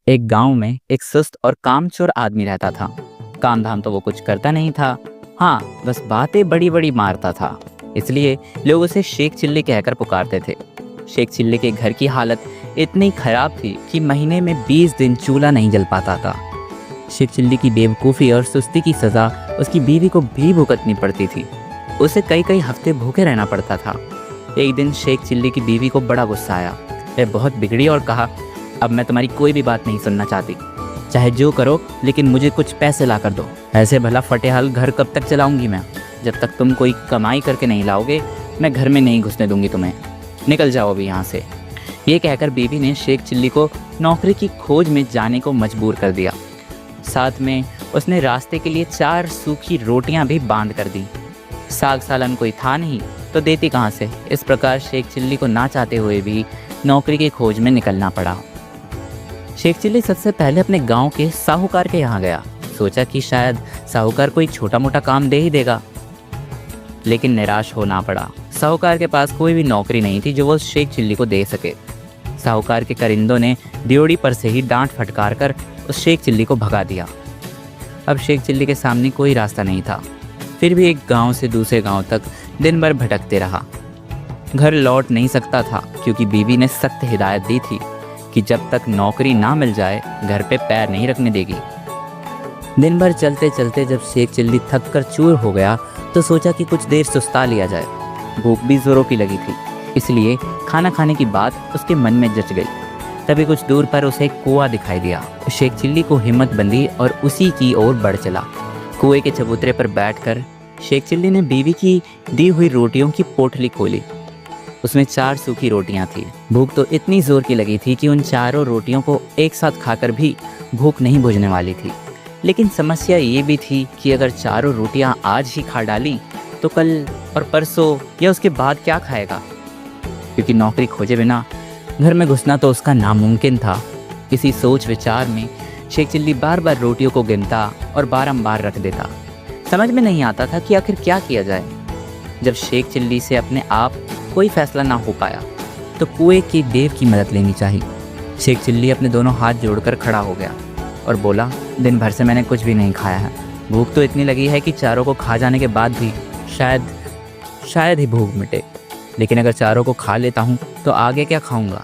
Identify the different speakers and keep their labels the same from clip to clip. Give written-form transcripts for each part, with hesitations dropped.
Speaker 1: एक गांव में एक सुस्त और कामचोर आदमी रहता था। काम धाम तो वो कुछ करता नहीं था। हाँ, बस बातें बड़ी बड़ी मारता था। इसलिए लोग उसे शेख चिल्ली कहकर पुकारते थे। शेख चिल्ली के घर की हालत इतनी खराब थी कि महीने में 20 दिन चूल्हा नहीं जल पाता था। शेख चिल्ली की बेवकूफ़ी और सुस्ती की सज़ा उसकी बीवी को भी भुगतनी पड़ती थी। उसे कई कई हफ्ते भूखे रहना पड़ता था। एक दिन शेख चिल्ली की बीवी को बड़ा गुस्सा आया। वह बहुत बिगड़ी और कहा, अब मैं तुम्हारी कोई भी बात नहीं सुनना चाहती। चाहे जो करो, लेकिन मुझे कुछ पैसे ला कर दो। ऐसे भला फटेहाल घर कब तक चलाऊंगी मैं? जब तक तुम कोई कमाई करके नहीं लाओगे, मैं घर में नहीं घुसने दूंगी तुम्हें। निकल जाओ अभी यहाँ से। ये कहकर बीवी ने शेख चिल्ली को नौकरी की खोज में जाने को मजबूर कर दिया। साथ में उसने रास्ते के लिए 4 सूखी रोटियां भी बांध कर दी। साग सालन कोई था नहीं तो देती कहाँ से? इस प्रकार शेख चिल्ली को ना चाहते हुए भी नौकरी की खोज में निकलना पड़ा। शेख चिल्ली सबसे पहले अपने गांव के साहूकार के यहाँ गया। सोचा कि शायद साहूकार कोई छोटा मोटा काम दे ही देगा, लेकिन निराश होना पड़ा। साहूकार के पास कोई भी नौकरी नहीं थी जो वो शेख चिल्ली को दे सके। साहूकार के करिंदों ने ड्योढ़ी पर से ही डांट फटकार कर उस शेख चिल्ली को भगा दिया। अब शेख चिल्ली के सामने कोई रास्ता नहीं था। फिर भी एक गांव से दूसरे गांव तक दिन भर भटकते रहा। घर लौट नहीं सकता था क्योंकि बीवी ने सख्त हिदायत दी थी कि जब तक नौकरी ना मिल जाए घर पे पैर नहीं रखने देगी। दिन भर चलते चलते जब शेख चिल्ली थक कर चूर हो गया तो सोचा कि कुछ देर सुस्ता लिया जाए। भूख भी जोरों की लगी थी, इसलिए खाना खाने की बात उसके मन में जच गई। तभी कुछ दूर पर उसे एक कुआं दिखाई दिया। शेख चिल्ली को हिम्मत बंधी और उसी की ओर बढ़ चला। कुएं के चबूतरे पर बैठकर शेख चिल्ली ने बीवी की दी हुई रोटियों की पोटली खोली। उसमें 4 सूखी रोटियां थी। भूख तो इतनी जोर की लगी थी कि उन चारों रोटियों को एक साथ खाकर भी भूख नहीं बुझने वाली थी। लेकिन समस्या ये भी थी कि अगर चारों रोटियां आज ही खा डाली तो कल और परसों या उसके बाद क्या खाएगा? क्योंकि नौकरी खोजे बिना घर में घुसना तो उसका नामुमकिन था। इसी सोच विचार में शेख चिल्ली बार बार रोटियों को गिनता और बारंबार रख देता। समझ में नहीं आता था कि आखिर क्या किया जाए। जब शेख चिल्ली से अपने आप कोई फैसला ना हो पाया तो कुएं के देव की मदद लेनी चाहिए। शेख चिल्ली अपने दोनों हाथ जोड़कर खड़ा हो गया और बोला, दिन भर से मैंने कुछ भी नहीं खाया है। भूख तो इतनी लगी है कि चारों को खा जाने के बाद भी शायद ही भूख मिटे। लेकिन अगर चारों को खा लेता हूँ तो आगे क्या खाऊंगा?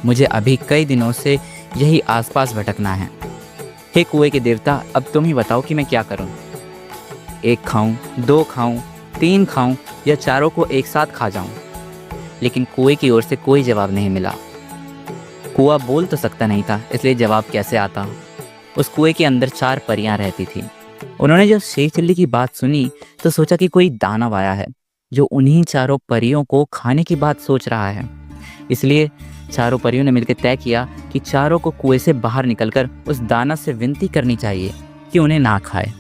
Speaker 1: मुझे अभी कई दिनों से यही आसपास भटकना है। हे कुएं के देवता, अब तुम ही बताओ कि मैं क्या करूँ। 1 खाऊं, 2 खाऊं, 3 खाऊं या चारों को एक साथ खा जाऊं? लेकिन कुएं की ओर से कोई जवाब नहीं मिला। कुआं बोल तो सकता नहीं था, इसलिए जवाब कैसे आता? उस कुएं के अंदर 4 परियां रहती थी। उन्होंने जब शेख चिल्ली की बात सुनी तो सोचा कि कोई दानव आया है जो उन्हीं चारों परियों को खाने की बात सोच रहा है। इसलिए चारों परियों ने मिलकर तय किया कि चारों को कुएं से बाहर निकलकर उस दानव से विनती करनी चाहिए कि उन्हें ना खाए।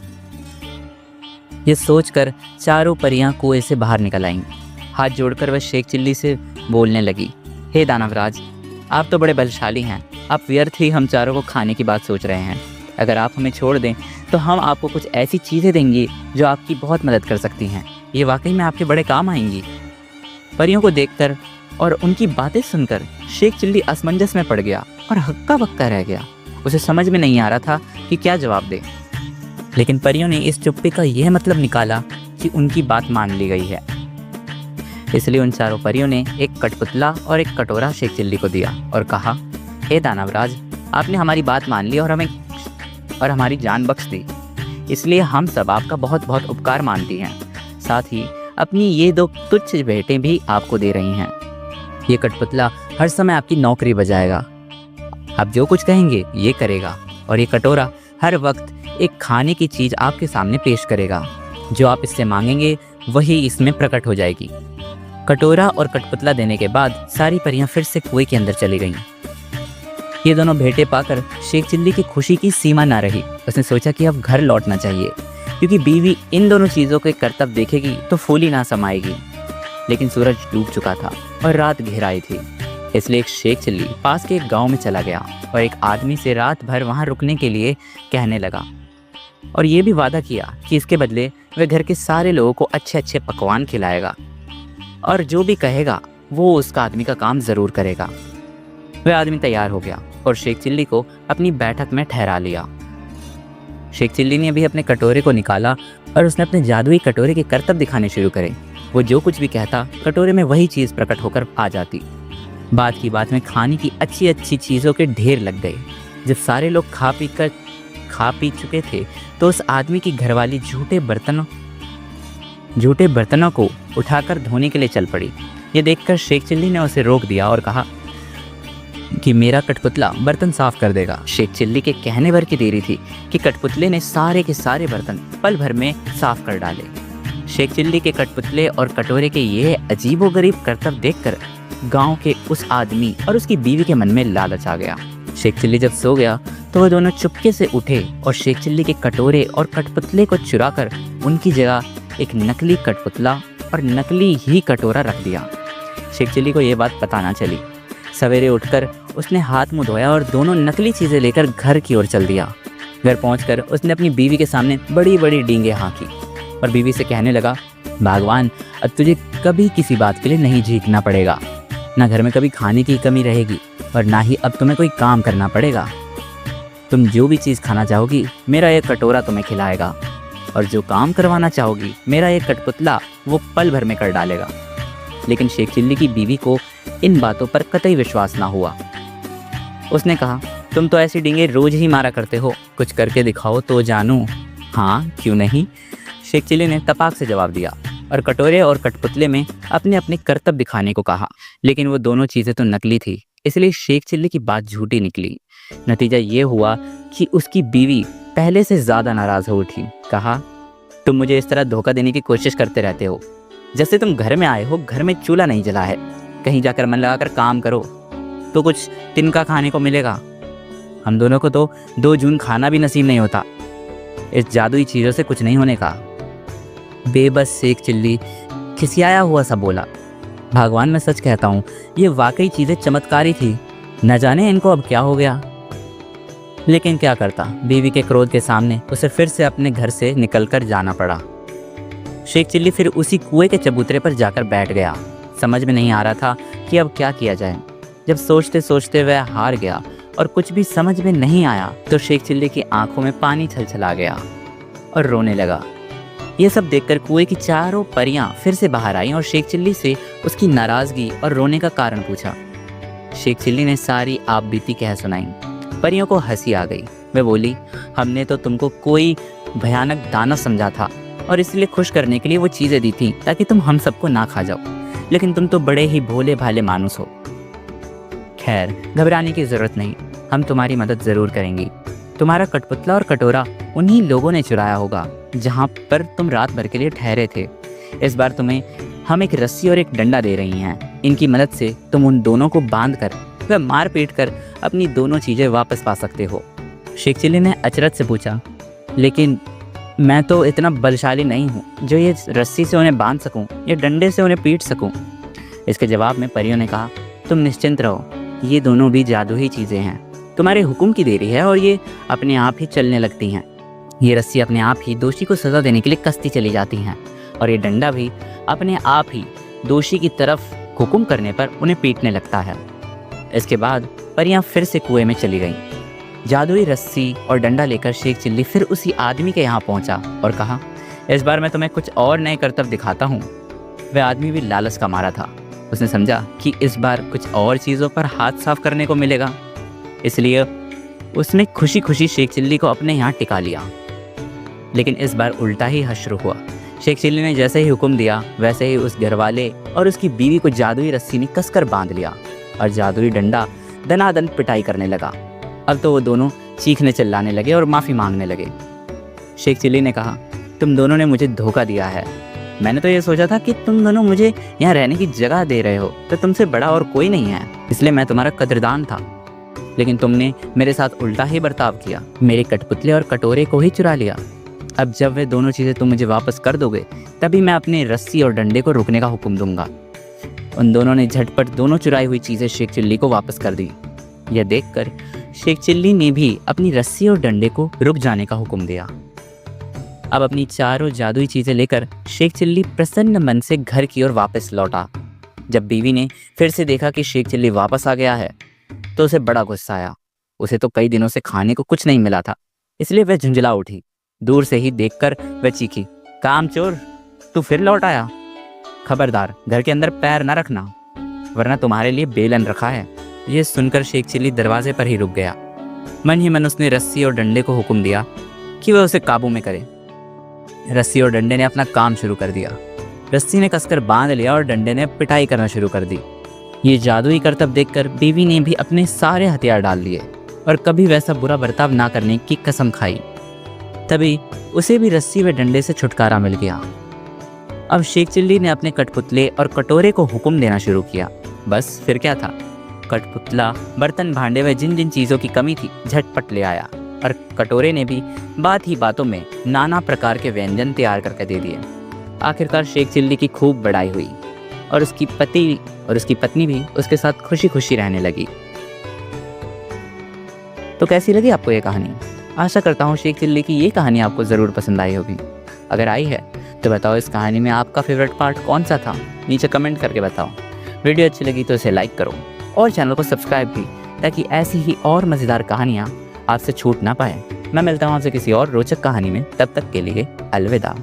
Speaker 1: ये सोचकर चारों परियां कुएं से बाहर निकल आईं। हाथ जोड़कर वह शेख चिल्ली से बोलने लगी, हे दानवराज, आप तो बड़े बलशाली हैं। आप व्यर्थ ही हम चारों को खाने की बात सोच रहे हैं। अगर आप हमें छोड़ दें तो हम आपको कुछ ऐसी चीज़ें देंगे जो आपकी बहुत मदद कर सकती हैं। ये वाकई में आपके बड़े काम आएंगी। परियों को देखकर और उनकी बातें सुनकर शेख चिल्ली असमंजस में पड़ गया और हक्का बक्का रह गया। उसे समझ में नहीं आ रहा था कि क्या जवाब दे। लेकिन परियों ने इस चुप्पी का यह मतलब निकाला कि उनकी बात मान ली गई है। इसलिए उन चारों परियों ने एक कठपुतला और एक कटोरा शेख चिल्ली को दिया और कहा, हे दानवराज, आपने हमारी बात मान ली और हमारी जान बख्श दी। इसलिए हम सब आपका बहुत बहुत उपकार मानती हैं। साथ ही अपनी ये 2 तुच्छ भेंटें भी आपको दे रही हैं। ये कठपुतला हर समय आपकी नौकरी बजाएगा। आप जो कुछ कहेंगे ये करेगा, और ये कटोरा हर वक्त एक खाने की चीज़ आपके सामने पेश करेगा। जो आप इससे मांगेंगे वही इसमें प्रकट हो जाएगी। कटोरा और कठपुतला देने के बाद सारी परियां फिर से कुएं के अंदर चली गईं। ये दोनों भेंटें पाकर शेख चिल्ली की खुशी की सीमा ना रही। उसने सोचा कि अब घर लौटना चाहिए, क्योंकि बीवी इन दोनों चीज़ों के करतब देखेगी तो फूली ना समाएगी। लेकिन सूरज डूब चुका था और रात घेराई थी। इसलिए एक शेख चिल्ली पास के एक गांव में चला गया और एक आदमी से रात भर वहां रुकने के लिए कहने लगा, और ये भी वादा किया कि इसके बदले वह घर के सारे लोगों को अच्छे अच्छे पकवान खिलाएगा और जो भी कहेगा वो उसका आदमी का काम ज़रूर करेगा। वह आदमी तैयार हो गया और शेख चिल्ली को अपनी बैठक में ठहरा लिया। शेख चिल्ली ने अभी अपने कटोरे को निकाला और उसने अपने जादुई कटोरे के करतब दिखाने शुरू करे। वो जो कुछ भी कहता, कटोरे में वही चीज़ प्रकट होकर आ जाती। बात की बात में खाने की अच्छी अच्छी चीज़ों के ढेर लग गए। जब सारे लोग खा पी चुके थे तो उस आदमी की घरवाली झूठे बर्तनों को उठाकर धोने के लिए चल पड़ी। ये देखकर शेख चिल्ली ने उसे रोक दिया और कहा कि मेरा कठपुतला बर्तन साफ कर देगा। शेख चिल्ली के कहने भर की देरी थी कि कठपुतले ने सारे के सारे बर्तन पल भर में साफ कर डाले। शेख चिल्ली के कठपुतले और कटोरे के ये अजीबोगरीब करतब देखकर गांव के उस आदमी और उसकी बीवी के मन में लालच आ गया। शेख चिल्ली जब सो गया तो वह दोनों चुपके से उठे और शेख चिल्ली के कटोरे और कठपुतले को चुराकर उनकी जगह एक नकली कठपुतला और नकली ही कटोरा रख दिया। शेख चिल्ली को यह बात पता ना चली। सवेरे उठकर उसने हाथ मुंह धोया और दोनों नकली चीज़ें लेकर घर की ओर चल दिया। घर पहुंचकर उसने अपनी बीवी के सामने बड़ी बड़ी डींगे हाँकी और बीवी से कहने लगा, भगवान, अब तुझे कभी किसी बात के लिए नहीं झीकना पड़ेगा। ना घर में कभी खाने की कमी रहेगी और ना ही अब तुम्हें कोई काम करना पड़ेगा। तुम जो भी चीज़ खाना चाहोगी मेरा एक कटोरा तुम्हें खिलाएगा, और जो काम करवाना चाहोगी मेरा एक कठपुतला वो पल भर में कर डालेगा। लेकिन शेख चिल्ली की बीवी को इन बातों पर कतई विश्वास ना हुआ। उसने कहा, तुम तो ऐसी डींगे रोज ही मारा करते हो, कुछ करके दिखाओ तो जानूं। हाँ, क्यों नहीं, शेख चिल्ली ने तपाक से जवाब दिया और कटोरे और कठपुतले में अपने अपने करतब दिखाने को कहा। लेकिन वो दोनों चीज़ें तो नकली थी, इसलिए शेख चिल्ली की बात झूठी निकली। नतीजा ये हुआ कि उसकी बीवी पहले से ज़्यादा नाराज़ हो उठी। कहा, तुम मुझे इस तरह धोखा देने की कोशिश करते रहते हो। जैसे तुम घर में आए हो, घर में चूल्हा नहीं जला है, कहीं जाकर मन लगाकर काम करो तो कुछ तिनका खाने को मिलेगा। हम दोनों को तो 2 जून खाना भी नसीब नहीं होता। इस जादुई चीज़ों से कुछ नहीं होने का। बेबस शेख चिल्ली खिसियाया हुआ सा बोला, भगवान, मैं सच कहता हूँ, ये वाकई चीज़ें चमत्कारी थी, न जाने इनको अब क्या हो गया। लेकिन क्या करता, बीवी के क्रोध के सामने उसे फिर से अपने घर से निकलकर जाना पड़ा। शेख चिल्ली फिर उसी कुएं के चबूतरे पर जाकर बैठ गया। समझ में नहीं आ रहा था कि अब क्या किया जाए। जब सोचते सोचते वह हार गया और कुछ भी समझ में नहीं आया तो शेख चिल्ली की आंखों में पानी छलछला गया और रोने लगा। ये सब देखकर कुएं की चारों परियां फिर से बाहर आईं और शेख चिल्ली से उसकी नाराजगी और रोने का कारण पूछा। शेख चिल्ली ने सारी आपबीती कह सुनाई। परियों को हंसी आ गई। वह बोली, हमने तो तुमको कोई भयानक दानव समझा था और इसलिए खुश करने के लिए वो चीज़ें दी थी ताकि तुम हम सबको ना खा जाओ, लेकिन तुम तो बड़े ही भोले भाले मानुस हो। खैर, घबराने की ज़रूरत नहीं, हम तुम्हारी मदद ज़रूर करेंगी। तुम्हारा कठपुतला और कटोरा उन्हीं लोगों ने चुराया होगा जहाँ पर तुम रात भर के लिए ठहरे थे। इस बार तुम्हें हम एक रस्सी और एक डंडा दे रही हैं। इनकी मदद से तुम उन दोनों को बांध कर व मार पीट कर अपनी दोनों चीज़ें वापस पा सकते हो। शेख चिल्ली ने अचरज से पूछा, लेकिन मैं तो इतना बलशाली नहीं हूँ जो ये रस्सी से उन्हें बांध सकूँ या डंडे से उन्हें पीट सकूँ। इसके जवाब में परियों ने कहा, तुम निश्चिंत रहो, ये दोनों भी जादू ही चीज़ें हैं। तुम्हारे हुक्म की देरी है और ये अपने आप ही चलने लगती हैं। ये रस्सी अपने आप ही दोषी को सज़ा देने के लिए कसती चली जाती हैं और ये डंडा भी अपने आप ही दोषी की तरफ हुक्म करने पर उन्हें पीटने लगता है। इसके बाद परियां फिर से कुएं में चली गईं। जादुई रस्सी और डंडा लेकर शेख चिल्ली फिर उसी आदमी के यहाँ पहुँचा और कहा, इस बार मैं तुम्हें कुछ और नए करतब दिखाता हूँ। वह आदमी भी लालच का मारा था। उसने समझा कि इस बार कुछ और चीज़ों पर हाथ साफ करने को मिलेगा, इसलिए उसने खुशी खुशी शेख चिल्ली को अपने यहाँ टिका लिया। लेकिन इस बार उल्टा ही शुरू हुआ। शेख चिल्ली ने जैसे ही हुक्म दिया वैसे ही उस घरवाले और उसकी बीवी को जादुई रस्सी ने कसकर बांध लिया और जादुई डंडा दनादन पिटाई करने लगा। अब तो वो दोनों चीखने चिल्लाने लगे और माफ़ी मांगने लगे। शेख चिल्ली ने कहा, तुम दोनों ने मुझे धोखा दिया है। मैंने तो ये सोचा था कि तुम दोनों मुझे यहाँ रहने की जगह दे रहे हो तो तुमसे बड़ा और कोई नहीं है, इसलिए मैं तुम्हारा कदरदान था। लेकिन तुमने मेरे साथ उल्टा ही बर्ताव किया, मेरे कठपुतले और कटोरे को ही चुरा लिया। अब जब वे दोनों चीज़ें तुम मुझे वापस कर दोगे तभी मैं अपने रस्सी और डंडे को रुकने का हुक्म दूंगा। उन दोनों ने झटपट दोनों चुराई हुई चीज़ें शेख चिल्ली को वापस कर दी। यह देखकर शेख चिल्ली ने भी अपनी रस्सी और डंडे को रुक जाने का हुक्म दिया। अब अपनी चारों जादुई चीज़ें लेकर शेख चिल्ली प्रसन्न मन से घर की ओर वापस लौटा। जब बीवी ने फिर से देखा कि शेख चिल्ली वापस आ गया है तो उसे बड़ा गुस्सा आया उसे तो कई दिनों से खाने को कुछ नहीं मिला था, इसलिए वह झुंझला उठी। दूर से ही देखकर वह चीखी, कामचोर, तू फिर लौट आया? खबरदार घर के अंदर पैर न रखना, वरना तुम्हारे लिए बेलन रखा है। यह सुनकर शेख चिल्ली दरवाजे पर ही रुक गया। मन ही मन उसने रस्सी और डंडे को हुक्म दिया कि वह उसे काबू में करे। रस्सी और डंडे ने अपना काम शुरू कर दिया। रस्सी ने कसकर बांध लिया और डंडे ने पिटाई करना शुरू कर दी। ये जादुई करतब देखकर बीवी ने भी अपने सारे हथियार डाल लिए और कभी वैसा बुरा बर्ताव ना करने की कसम खाई। तभी उसे भी रस्सी व डंडे से छुटकारा मिल गया। अब शेख चिल्ली ने अपने कठपुतले और कटोरे को हुक्म देना शुरू किया। बस फिर क्या था, कठपुतला बर्तन भांडे व जिन जिन चीज़ों की कमी थी झटपट ले आया और कटोरे ने भी बात ही बातों में नाना प्रकार के व्यंजन तैयार करके दे दिए। आखिरकार शेख चिल्ली की खूब बड़ाई हुई और उसकी पत्नी भी उसके साथ खुशी खुशी रहने लगी। तो कैसी लगी आपको ये कहानी? आशा करता हूँ शेख चिल्ली की ये कहानी आपको ज़रूर पसंद आई होगी। अगर आई है तो बताओ इस कहानी में आपका फेवरेट पार्ट कौन सा था, नीचे कमेंट करके बताओ। वीडियो अच्छी लगी तो इसे लाइक करो और चैनल को सब्सक्राइब भी, ताकि ऐसी ही और मज़ेदार कहानियाँ आपसे छूट ना पाए। मैं मिलता हूँ आपसे किसी और रोचक कहानी में, तब तक के लिए अलविदा।